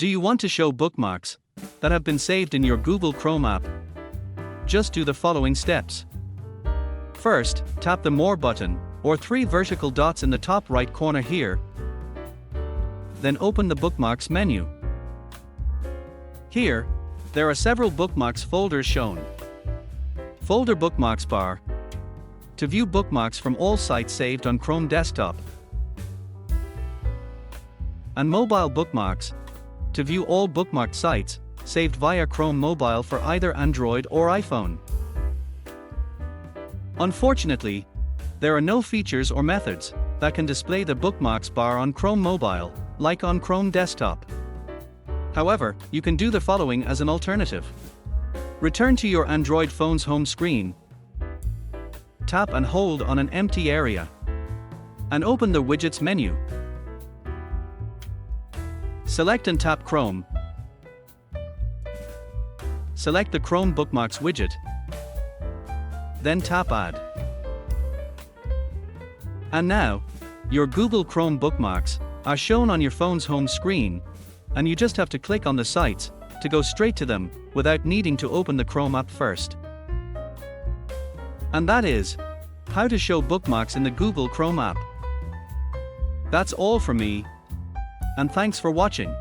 Do you want to show bookmarks that have been saved in your Google Chrome app? Just do the following steps. First, tap the More button, or 3 vertical dots in the top right corner here. Then open the Bookmarks menu. Here, there are several bookmarks folders shown. Folder Bookmarks bar to view bookmarks from all sites saved on Chrome desktop. And Mobile Bookmarks to view all bookmarked sites saved via Chrome Mobile for either Android or iPhone. Unfortunately, there are no features or methods that can display the bookmarks bar on Chrome Mobile, like on Chrome desktop. However, you can do the following as an alternative. Return to your Android phone's home screen. Tap and hold on an empty area. And open the Widgets menu. Select and tap Chrome. Select the Chrome Bookmarks widget. Then tap Add. And now, your Google Chrome bookmarks are shown on your phone's home screen, and you just have to click on the sites to go straight to them without needing to open the Chrome app first. And that is how to show bookmarks in the Google Chrome app. That's all from me, and thanks for watching.